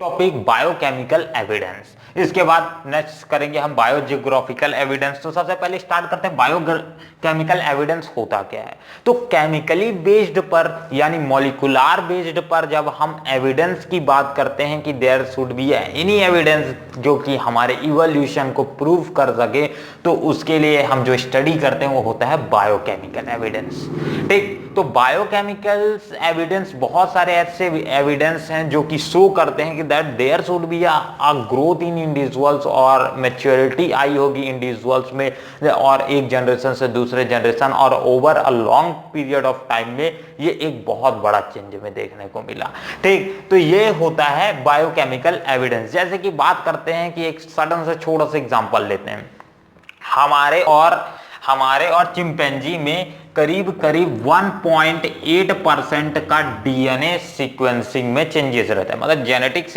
Topic biochemical evidence. इसके बाद next करेंगे हम बायोजियोग्राफिकल एविडेंस। तो सबसे पहले स्टार्ट करते हैं बायोकेमिकल एविडेंस होता क्या है। तो केमिकली बेस्ड पर यानी मॉलिक्यूलर बेस्ड पर जब हम एविडेंस की बात करते हैं कि there should be any evidence जो कि हमारे इवोल्यूशन को प्रूव कर सके, तो उसके लिए हम जो स्टडी करते हैं वो होता है बायोकेमिकल एविडेंस। ठीक, तो बायोकेमिकल एविडेंस बहुत सारे ऐसे एविडेंस हैं जो कि शो करते हैं कि that there should be a growth in individuals और मैच्योरिटी आई होगी इंडिविजुअल्स में, और एक जनरेशन से दूसरे जनरेशन और over a long period of time में ये एक बहुत बड़ा चेंज में देखने को मिला। ठीक, तो ये होता है बायोकेमिकल एविडेंस। जैसे कि बात करते हैं कि एक सडन से छोटा सा एग्जांपल लेते हैं। हमारे और चिंपैंजी में करीब करीब 1.8% का डीएनए सीक्वेंसिंग में चेंजेस रहता है। मतलब जेनेटिक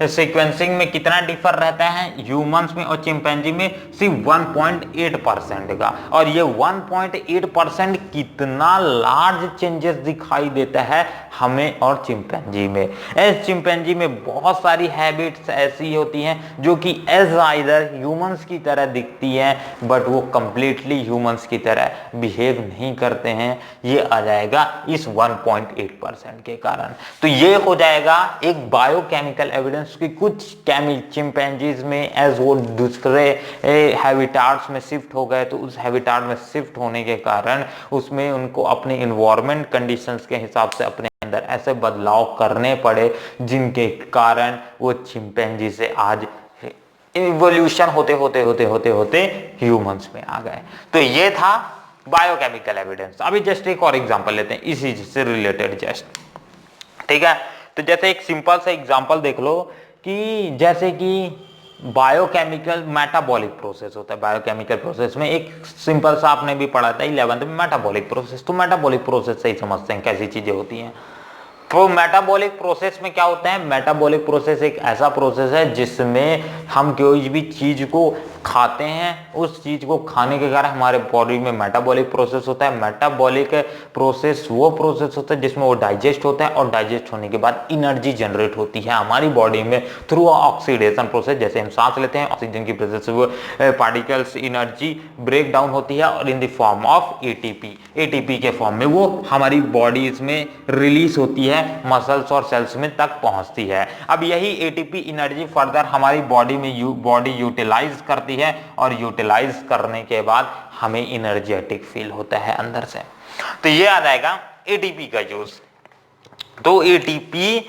सीक्वेंसिंग में कितना डिफर रहता है ह्यूमंस में और चिंपैंजी में, सिर्फ 1.8% का। और ये 1.8% कितना लार्ज चेंजेस दिखाई देता है हमें और चिंपैंजी में। एज चिंपैंजी में बहुत सारी हैबिट्स ऐसी होती हैं जो कि एज आइदर ह्यूमंस की तरह दिखती हैं बट वो कंप्लीटली ह्यूमंस की तरह बिहेव नहीं करते हैं। ये आ जाएगा इस 1.8% के कारण। तो ये हो जाएगा एक बायोकेमिकल एविडेंस कि कुछ चिंपैंजीज में एज वो दूसरे हैबिटाट्स में शिफ्ट हो गए, तो उस हैबिटाट में शिफ्ट होने के कारण उसमें उनको अपने इन्वायरमेंट कंडीशंस के हिसाब से अपने अंदर ऐसे बदलाव करने पड़े जिनके कारण वो चिंपैंजी से आज इवोल्यूशन होते ह्यूमंस में आ गए। तो ये था बायोकेमिकल एविडेंस। अभी जस्ट एक और एग्जांपल लेते हैं इसी से रिलेटेड जस्ट। ठीक है, तो जैसे एक सिंपल सा एग्जांपल देख लो कि जैसे कि बायोकेमिकल मेटाबॉलिक प्रोसेस होता है। बायोकेमिकल प्रोसेस में एक सिंपल सा आपने भी पढ़ा था 11th में मेटाबॉलिक प्रोसेस। तो मेटाबॉलिक प्रोसेस से ही समझते हैं कैसी चीजें होती हैं। तो मेटाबॉलिक प्रोसेस में क्या होता है, मेटाबॉलिक प्रोसेस एक ऐसा प्रोसेस है जिसमें हम कोई भी चीज को खाते हैं, उस चीज को खाने के कारण हमारे बॉडी में मेटाबॉलिक प्रोसेस होता है। मेटाबॉलिक प्रोसेस वो प्रोसेस होता है जिसमें वो डाइजेस्ट होता है और डाइजेस्ट होने के बाद एनर्जी जनरेट होती है हमारी बॉडी में थ्रू ऑक्सीडेशन प्रोसेस। जैसे हम सांस लेते हैं, ऑक्सीजन की प्रेजेंस से वो पार्टिकल्स एनर्जी ब्रेक डाउन होती है और in the form of ATP के फॉर्म में वो हमारी बॉडीज में रिलीज होती है, मसल्स और सेल्स में तक पहुंचती है। अब यही एटीपी एनर्जी फर्दर हमारी बॉडी में बॉडी यूटिलाइज करती है और यूटिलाइज करने के बाद हमें एनर्जेटिक फील होता है अंदर से। तो ये आ जाएगा एटीपी का यूज। तो एटीपी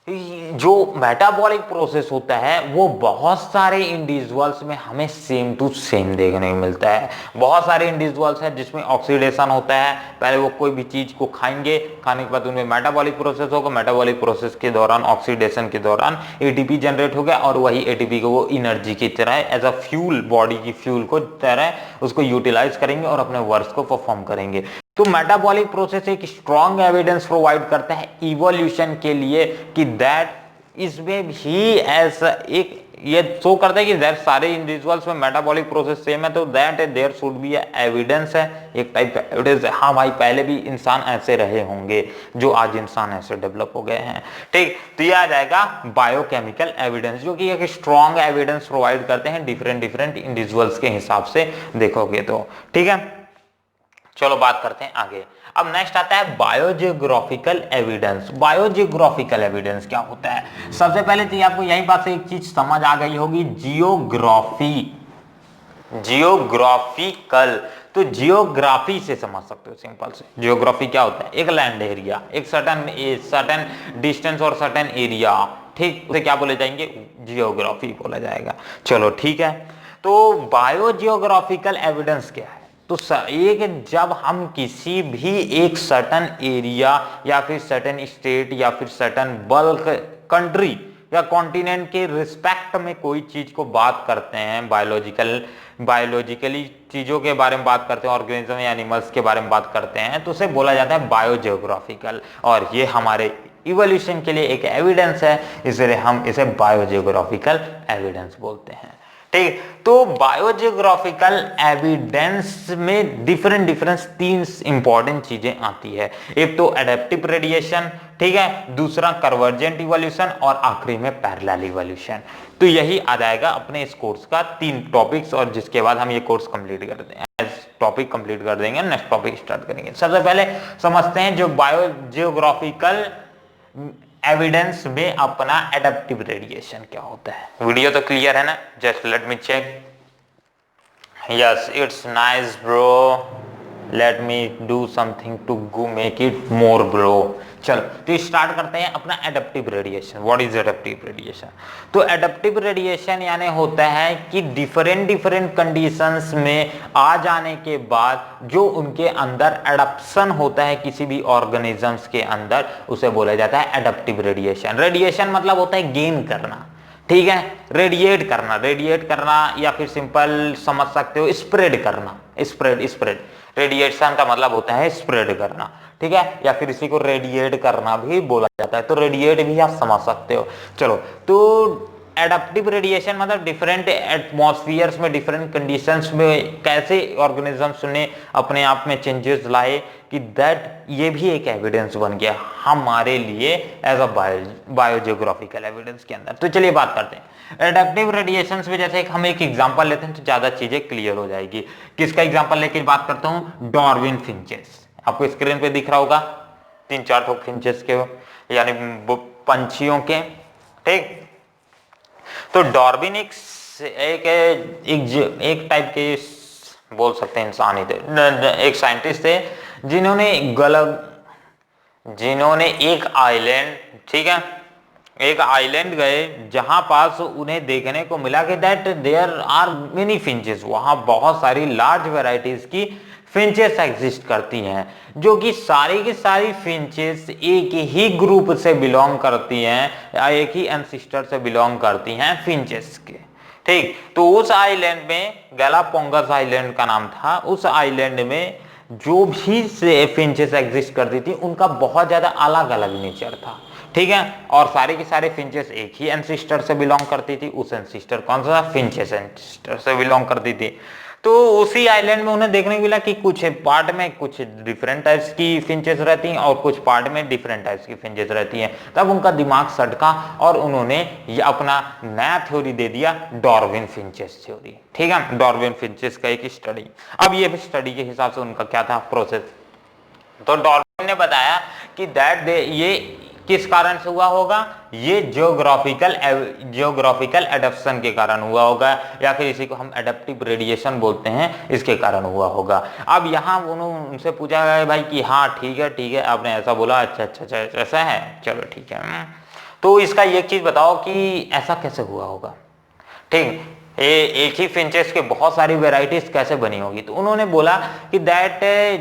जो मेटाबॉलिक प्रोसेस होता है वो बहुत सारे इंडिविजुअल्स में हमें सेम टू सेम देखने को मिलता है। बहुत सारे इंडिविजुअल्स हैं जिसमें ऑक्सीडेशन होता है। पहले वो कोई भी चीज को खाएंगे, खाने के बाद उनमें मेटाबॉलिक प्रोसेस होगा, मेटाबॉलिक प्रोसेस के दौरान ऑक्सीडेशन के दौरान एटीपी जनरेट हो गया और वही एटीपी को वो एनर्जी की तरह एज अ फ्यूल, बॉडी की फ्यूल को तरह उसको यूटिलाइज करेंगे और अपने वर्क को परफॉर्म करेंगे। तो मेटाबॉलिक प्रोसेस एक स्ट्रॉन्ग एविडेंस प्रोवाइड करता है इवोल्यूशन के लिए कि दैट इसमें भी ऐसा एक ये शो करता है कि दैट सारे इंडिविजुअल्स में मेटाबॉलिक प्रोसेस सेम है। तो that there should be evidence है, एक टाइप का एविडेंस है। हाँ भाई, पहले भी इंसान ऐसे रहे होंगे जो आज इंसान ऐसे डेवलप हो गए हैं। ठीक, तो ये आ जाएगा बायोकेमिकल एविडेंस जो कि एक स्ट्रॉन्ग एविडेंस प्रोवाइड करते हैं डिफरेंट इंडिविजुअल्स के हिसाब से देखोगे तो। ठीक है, चलो बात करते हैं आगे। अब नेक्स्ट आता है बायोजियोग्राफिकल एविडेंस। बायोजियोग्राफिकल एविडेंस क्या होता है? सबसे पहले तो आपको यही बात से एक चीज समझ आ गई होगी, जियोग्राफिकल। तो जियोग्राफी से समझ सकते हो सिंपल से। जियोग्राफी क्या होता है? एक लैंड एरिया, एक सर्टेन डिस्टेंस और सर्टेन एरिया। ठीक, उसे क्या बोले जाएंगे? जियोग्राफी बोला जाएगा। चलो ठीक है, तो बायोजियोग्राफिकल एविडेंस क्या है? तो एक जब हम किसी भी एक सर्टेन एरिया या फिर सर्टेन स्टेट या फिर सर्टेन बल्क कंट्री या कॉन्टिनेंट के रिस्पेक्ट में कोई चीज को बात करते हैं, बायोलॉजिकली चीजों के बारे में बात करते हैं, ऑर्गेनिज्म या एनिमल्स के बारे में बात करते हैं, तो उसे बोला जाता है बायोजियोग्राफिकल। और ये हमारे इवोल्यूशन के लिए एक एविडेंस है, इसलिए हम इसे बायोजियोग्राफिकल एविडेंस बोलते हैं। ठीक, तो बायोजियोग्राफिकल एविडेंस में डिफरेंट तीन इंपॉर्टेंट चीजें आती है। एक तो एडेप्टिव रेडिएशन, ठीक है, दूसरा कन्वर्जेंट इवोल्यूशन और आखिरी में पैरेलल इवोल्यूशन। तो यही आ जाएगा अपने इस कोर्स का 3 टॉपिक्स, और जिसके बाद हम ये कोर्स कंप्लीट कर देंगे, टॉपिक कंप्लीट कर देंगे, नेक्स्ट टॉपिक स्टार्ट करेंगे। सबसे पहले समझते हैं जो बायो जियोग्राफिकल एविडेंस में अपना एडाप्टिव रेडिएशन क्या होता है। वीडियो तो क्लियर है ना? Just let me check. Yes, it's nice bro, let me do something to go make it more bro. चलो तो स्टार्ट करते हैं अपना adaptive radiation. What is adaptive radiation? तो एडाप्टिव रेडिएशन यानी होता है कि डिफरेंट कंडीशंस में आ जाने के बाद जो उनके अंदर एडप्शन होता है किसी भी ऑर्गेनिजम्स के अंदर, उसे बोला जाता है एडाप्टिव रेडिएशन। रेडिएशन मतलब होता है गेन करना, ठीक है, रेडिएट करना या फिर सिंपल समझ सकते हो स्प्रेड करना। स्प्रेड रेडिएशन का मतलब होता है स्प्रेड करना, ठीक है, या फिर इसी को रेडिएट करना भी बोला जाता है। तो रेडिएट भी आप समझ सकते हो। चलो, तो एडाप्टिव रेडिएशन मतलब डिफरेंट एटमॉस्फेयर्स में डिफरेंट कंडीशंस में कैसे ऑर्गेनिजम्स ने अपने आप में चेंजेस लाए कि दैट ये भी एक एविडेंस बन गया हमारे लिए एज अ बायोजियोग्राफिकल एविडेंस के अंदर। तो चलिए बात करते हैं एडाप्टिव रेडिएशंस में। जैसे हम एक एग्जांपल लेते हैं तो ज्यादा चीजें क्लियर हो जाएगी। किसका एग्जांपल लेके बात करता हूं? Darwin finches. आपको स्क्रीन पे दिख रहा होगा 3-4 ठो फिंचेस के, यानी पंछियों के, ठीक। तो डार्विन एक टाइप के बोल सकते हैं इंसान ही थे, एक साइंटिस्ट थे जिन्होंने एक आइलैंड, ठीक है, एक आइलैंड गए जहां पास उन्हें देखने को मिला कि that there are many finches, वहां बहुत सारी लार्ज वैरायटीज की फिंचेस एग्जिस्ट करती हैं, जो कि सारी की सारी फिंचेस एक ही ग्रुप से बिलोंग करती हैं या एक ही एंसिस्टर से बिलोंग करती हैं फिंचेस के, ठीक। तो उस आइलैंड में, गैलापागोस आइलैंड का नाम था, उस आइलैंड में जो भी फिंचेस एग्जिस्ट करती थी उनका बहुत ज्यादा अलग अलग नेचर था, ठीक है, और सारे के सारे फिंचेस एक ही एंसिस्टर से बिलोंग करती थी। उस एंसिस्टर कौन सा? फिंचेस एंसिस्टर से बिलोंग करती थी। तो उसी आइलैंड में उन्हें देखने को मिला कि कुछ पार्ट में कुछ डिफरेंट टाइप्स की फिंचेस रहती हैं और कुछ पार्ट में डिफरेंट टाइप्स की फिंचेस रहती हैं। तब उनका दिमाग सटका और उन्होंने ये अपना नया थ्योरी दे दिया, डार्विन फिंचेस थ्योरी, ठीक है, डार्विन फिंचेस का एक स्टडी। अब ये स्टडी के हिसाब से उनका क्या था प्रोसेस? तो डार्विन ने बताया कि दैट ये किस कारण से हुआ होगा? ये जियोग्राफिकल एडप्शन के कारण हुआ होगा, या फिर इसी को हम एडाप्टिव रेडिएशन बोलते हैं, इसके कारण हुआ होगा। अब यहाँ उनसे पूछा गया भाई कि हाँ ठीक है आपने ऐसा बोला, अच्छा ऐसा है, चलो ठीक है। तो इसका एक चीज बताओ कि ऐसा कैसे हुआ होगा, ठीक। एक ही फिंचेस के बहुत सारी वेराइटीज कैसे बनी होगी? तो उन्होंने बोला कि दैट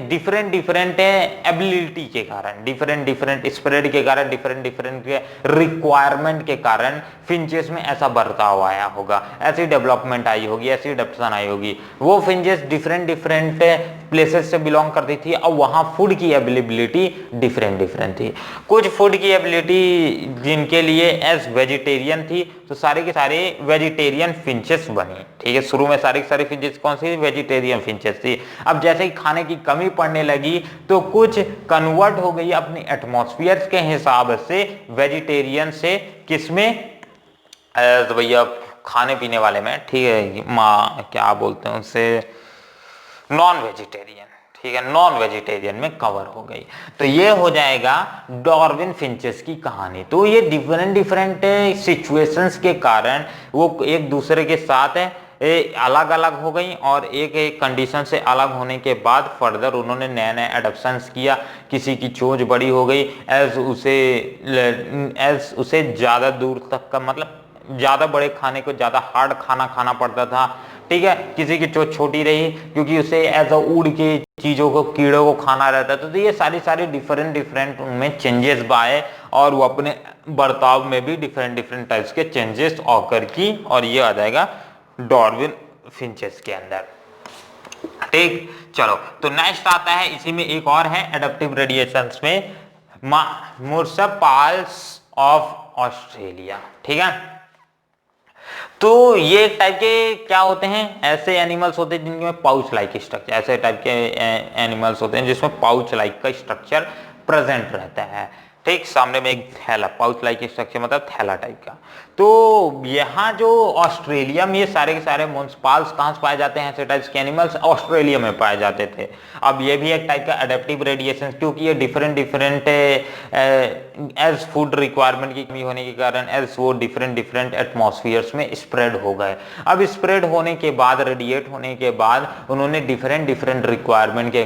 डिफरेंट एबिलिटी के कारण, डिफरेंट स्प्रेड के कारण, डिफरेंट रिक्वायरमेंट के कारण फिंचेस में ऐसा बर्ताव आया होगा, ऐसी डेवलपमेंट आई होगी, ऐसी एडप्शन आई होगी। वो फिंचेस डिफरेंट प्लेसेस से बिलोंग करती थी और वहां फूड की अवेलेबिलिटी डिफरेंट थी। कुछ फूड की एबिलिटी जिनके लिए एज वेजिटेरियन थी, तो सारे के सारे वेजिटेरियन फिंचेस बनी, ठीक है। शुरू में सारी फिंचेस कौन सी? वेजिटेरियन फिंचेस थी। अब जैसे ही खाने की कमी पड़ने लगी तो कुछ कन्वर्ट हो गई अपनी एटमॉस्फेयर के हिसाब से वेजिटेरियन से किसमें? भैया खाने पीने वाले में, ठीक है, क्या बोलते हैं उसे, नॉन वेजिटेरियन, ठीक है, नॉन वेजिटेरियन में कवर हो गई। तो ये हो जाएगा डार्विन फिंचेस की कहानी। तो ये डिफरेंट सिचुएशंस के कारण वो एक दूसरे के साथ अलग अलग हो गई, और एक कंडीशन से अलग होने के बाद फर्दर उन्होंने नए एडप्शंस किया। किसी की चोंच बड़ी हो गई, एज उसे ज्यादा दूर तक का, मतलब ज्यादा बड़े खाने को ज्यादा हार्ड खाना पड़ता था, ठीक है। किसी की चोंच छोटी रही क्योंकि उसे एज अ उड़ के चीजों को, कीड़ों को खाना रहता था। तो ये सारी डिफरेंट उनमें चेंजेस आए, और वो अपने बर्ताव में भी डिफरेंट टाइप्स के चेंजेस ऑकर की, और ये आ जाएगा डार्विन फिंचेस के अंदर, ठीक। चलो, तो नेक्स्ट आता है, इसी में एक और है एडाप्टिव रेडिएशंस में, मार्सुपियल्स ऑफ ऑस्ट्रेलिया, ठीक है। तो ये एक टाइप के क्या होते हैं? ऐसे एनिमल्स होते हैं जिनमें पाउच लाइक स्ट्रक्चर, ऐसे टाइप के एनिमल्स होते हैं जिसमें पाउच लाइक का स्ट्रक्चर प्रेजेंट रहता है। ठीक, सामने में एक थैला, पाउच लाइक स्ट्रक्चर मतलब थैला टाइप का। तो यहाँ जो ऑस्ट्रेलिया में ये सारे के सारे मोन्सपाल्स कहाँ से पाए जाते हैं, ऐसे टाइप्स के एनिमल्स ऑस्ट्रेलिया में पाए जाते थे। अब ये भी एक टाइप का अडेप्टिव रेडिएशन, क्योंकि ये different different as food requirement की कमी होने के कारण एज वो डिफरेंट डिफरेंट एटमॉस्फेयर्स में स्प्रेड हो गए। अब स्प्रेड होने के बाद, रेडिएट होने के बाद उन्होंने डिफरेंट डिफरेंट रिक्वायरमेंट के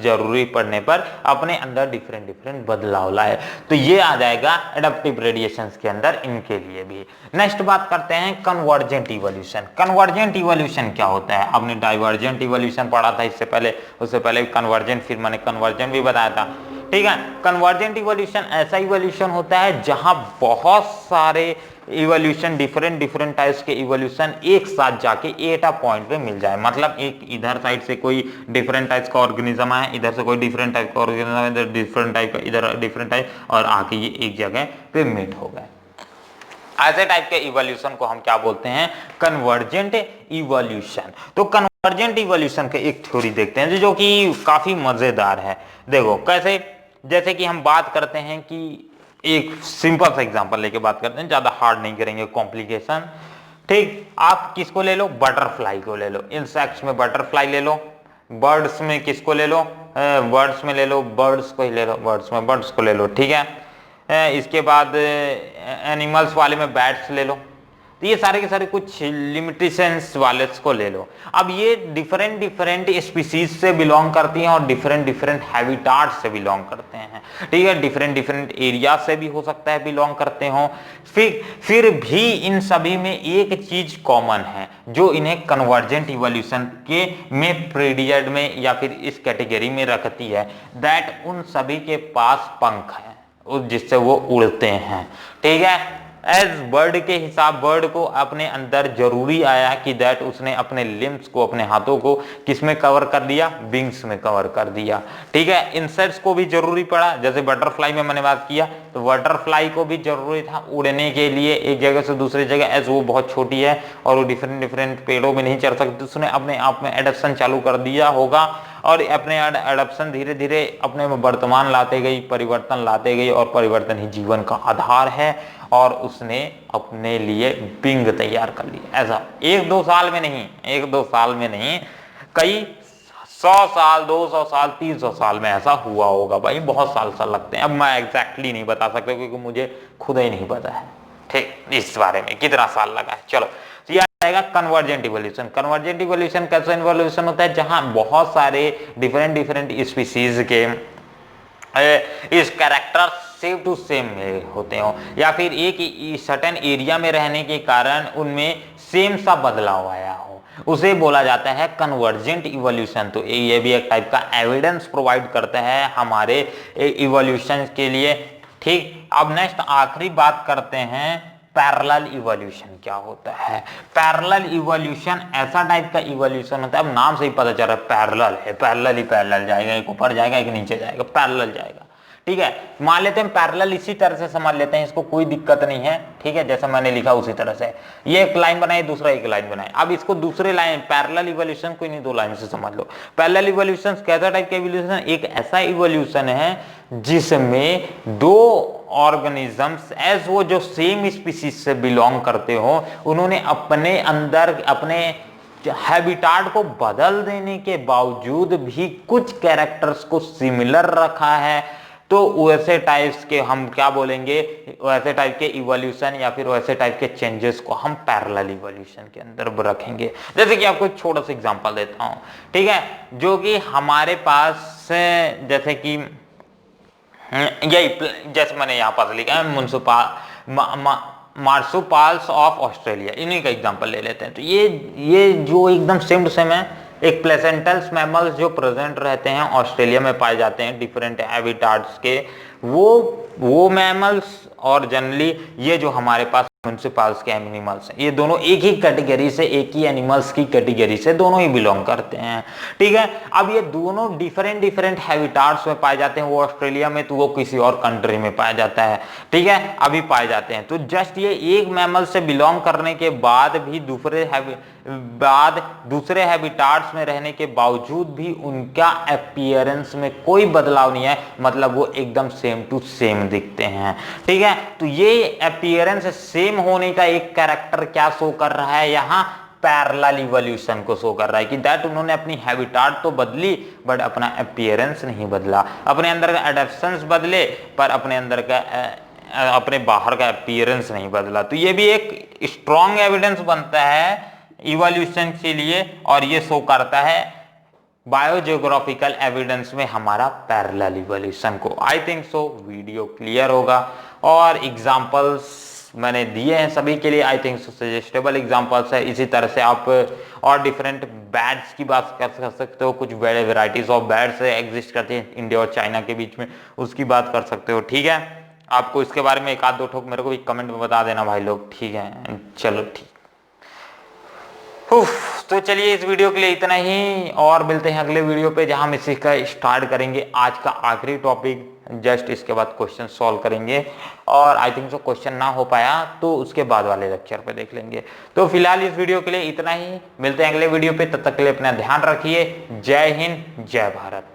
जरूरी पड़ने पर अपने अंदर डिफरेंट डिफरेंट बदलाव लाए। तो ये आ जाएगा एडाप्टिव रेडिएशंस के अंदर इनके लिए भी। नेक्स्ट बात करते हैं कन्वर्जेंट इवोल्यूशन। कन्वर्जेंट इवोल्यूशन क्या होता है? आपने डाइवर्जेंट इवोल्यूशन पढ़ा था इससे पहले, उससे पहले कन्वर्जेंट, फिर मैंने कन्वर्जेंट भी बताया था। ठीक है, कन्वर्जेंट इवोल्यूशन ऐसा इवोल्यूशन होता है जहां बहुत सारे इवोल्यूशन, डिफरेंट डिफरेंट टाइप्स के इवोल्यूशन एक साथ जाके एट अ पॉइंट पे मिल जाए। मतलब एक इधर साइड से कोई डिफरेंट टाइप्स का ऑर्गेनिज्म है, इधर से कोई डिफरेंट टाइप का ऑर्गेनिज्म है, इधर डिफरेंट टाइप का, इधर डिफरेंट टाइप, और आके ये एक जगह पे मीट हो गए। ऐसे टाइप के इवोल्यूशन को हम क्या बोलते हैं? Convergent evolution. तो कन्वर्जेंट इवोल्यूशन के एक थ्योरी देखते हैं जो कि काफी मजेदार है। देखो कैसे, जैसे कि हम बात करते हैं कि एक सिंपल सा एग्जांपल लेके बात करते हैं, ज्यादा हार्ड नहीं करेंगे, कॉम्प्लिकेशन। ठीक, आप किसको ले लो? बटरफ्लाई को ले लो। इंसेक्ट्स में बटरफ्लाई ले लो, बर्ड्स में किसको ले लो? बर्ड्स में ले लो, बर्ड्स को ही ले लो, बर्ड्स में बर्ड्स को ले लो। ठीक है, इसके बाद एनिमल्स वाले में बैट्स ले लो। तो ये सारे के सारे कुछ लिमिटेशंस वाले को ले लो। अब ये डिफरेंट डिफरेंट स्पीसीज से बिलोंग करती हैं और डिफरेंट डिफरेंट हैबिटाट से बिलोंग करते हैं। ठीक है, डिफरेंट डिफरेंट एरिया से भी हो सकता है बिलोंग करते हो। फिर भी इन सभी में एक चीज कॉमन है जो इन्हें कन्वर्जेंट इवोल्यूशन के में पीरियड में या फिर इस कैटेगरी में रखती है, दैट उन सभी के पास पंख है जिससे वो उड़ते हैं। ठीक है, एज बर्ड के हिसाब, बर्ड को अपने अंदर जरूरी आया कि दैट उसने अपने लिम्स को, अपने हाथों को किसमें कवर कर दिया? विंग्स में कवर कर दिया। ठीक है, इंसेक्ट्स को भी जरूरी पड़ा, जैसे बटरफ्लाई में मैंने बात किया, तो बटरफ्लाई को भी जरूरी था उड़ने के लिए एक जगह से दूसरी जगह, एज वो बहुत छोटी है और वो डिफरेंट डिफरेंट पेड़ों में नहीं चढ़ सकती, उसने अपने आप में एडप्शन चालू कर दिया होगा और अपने एडप्शन धीरे धीरे अपने में वर्तमान लाते गई, परिवर्तन लाते गई, और परिवर्तन ही जीवन का आधार है। और उसने अपने लिए विंग तैयार कर लिया। ऐसा 1-2 साल में नहीं, 1-2 साल में नहीं, कई 100 साल, 200 साल, 300 साल में ऐसा हुआ होगा भाई, बहुत साल लगते हैं। अब मैं एग्जैक्टली नहीं बता सकता क्योंकि मुझे खुद ही नहीं पता है ठीक इस बारे में कितना साल लगा है। चलो, तो यह आएगा कन्वर्जेंट इवोल्यूशन। कन्वर्जेंट इवोल्यूशन कैसा इवोल्यूशन होता है? जहां बहुत सारे डिफरेंट डिफरेंट स्पीसीज के इस कैरेक्टर सेम टू सेम में होते हो, या फिर एक सर्टेन एरिया में रहने के कारण उनमें सेम सा बदलाव आया हो, उसे बोला जाता है कन्वर्जेंट इवोल्यूशन। तो ये भी एक टाइप का एविडेंस प्रोवाइड करता है हमारे इवोल्यूशन के लिए। ठीक, अब नेक्स्ट आखिरी बात करते हैं पैरेलल इवोल्यूशन क्या होता है। पैरेलल इवोल्यूशन ऐसा टाइप का इवोल्यूशन होता है, अब नाम से ही पता चल रहा है पैरेलल है, पैरेलल ही पैरेलल जाएगा, एक ऊपर जाएगा एक नीचे जाएगा, पैरेलल जाएगा। ठीक है, मान लेते हैं पैरेलल इसी तरह से समझ लेते हैं, इसको कोई दिक्कत नहीं है। ठीक है, जैसा मैंने लिखा उसी तरह से, ये एक लाइन बनाए, दूसरा एक लाइन बनाए। अब इसको दूसरे लाइन पैरेलल इवोल्यूशन कोई नहीं, 2 लाइन से समझ लो। पैरेलल इवोल्यूशन कैसा टाइप का इवोल्यूशन? एक ऐसा इवोल्यूशन है जिसमें 2 ऑर्गेनिजम्स एज वो जो सेम स्पीसीज से बिलोंग करते हो, उन्होंने अपने अंदर अपने हैबिटाट को बदल देने के बावजूद भी कुछ कैरेक्टर्स को सिमिलर रखा है। तो वैसे टाइप्स के हम क्या बोलेंगे? वैसे टाइप के इवोल्यूशन या फिर वैसे टाइप के चेंजेस को हम पैरेलल इवोल्यूशन के अंदर रखेंगे। जैसे कि आपको एक छोटा सा एग्जांपल देता हूं, ठीक है, जो कि हमारे पास जैसे कि यही, जैसे मैंने यहाँ पास लिखा है मार्सुपाल्स ऑफ ऑस्ट्रेलिया, इन्हीं का एग्जांपल ले लेते हैं। तो ये जो एकदम सेम टू सेम है, एक प्लेसेंटल्स मैमल्स जो प्रेजेंट रहते हैं ऑस्ट्रेलिया में पाए जाते हैं डिफरेंट हैबिटाट्स के, वो मैमल्स, और जनरली ये जो हमारे पास म्युनिसिपल्स के एनिमल्स हैं, ये दोनों एक ही कैटेगरी से, एक ही एनिमल्स की कैटेगरी से दोनों ही बिलोंग करते हैं। ठीक है, अब ये दोनों डिफरेंट डिफरेंट हैबिटाट्स में पाए जाते हैं, वो ऑस्ट्रेलिया में तो वो किसी और कंट्री में पाया जाता है। ठीक है, अभी पाए जाते हैं। तो जस्ट ये एक मैमल से बिलोंग करने के बाद भी दूसरे हैबिटाट्स में रहने के बावजूद भी उनका अपीयरेंस में कोई बदलाव नहीं है, मतलब वो एकदम सेम टू सेम दिखते हैं। ठीक है, तो ये अपीयरेंस सेम होने का एक कैरेक्टर क्या शो कर रहा है यहाँ, पैरेलल इवोल्यूशन को शो कर रहा है कि दैट उन्होंने अपनी हैबिटाट तो बदली बट अपना अपीयरेंस नहीं बदला, अपने अंदर का एडेप्शंस बदले पर अपने बाहर का अपीयरेंस नहीं बदला। तो ये भी एक स्ट्रॉन्ग एविडेंस बनता है इवोल्यूशन के लिए, और ये शो करता है बायोजियोग्राफिकल एविडेंस में हमारा पैरेलल इवोल्यूशन को। I think so video clear होगा, और एग्जांपल्स मैंने दिए हैं सभी के लिए। I think so suggestible examples है। इसी तरह से आप और डिफरेंट बैट्स की बात कर सकते हो, कुछ बड़े वेराइटीज ऑफ बैट्स एग्जिस्ट करती हैं इंडिया और चाइना के बीच में, उसकी बात कर सकते हो। ठीक है, आपको इसके बारे में एक आध दो ठोक मेरे को भी कमेंट में बता देना भाई लोग। ठीक है, चलो ठीक। तो चलिए इस वीडियो के लिए इतना ही, और मिलते हैं अगले वीडियो पे जहां हम इसी का स्टार्ट करेंगे आज का आखिरी टॉपिक। जस्ट इसके बाद क्वेश्चन सॉल्व करेंगे, और आई थिंक सो क्वेश्चन ना हो पाया तो उसके बाद वाले लेक्चर पे देख लेंगे। तो फिलहाल इस वीडियो के लिए इतना ही, मिलते हैं अगले वीडियो पे, तब तक के लिए अपना ध्यान रखिए। जय हिंद, जय भारत।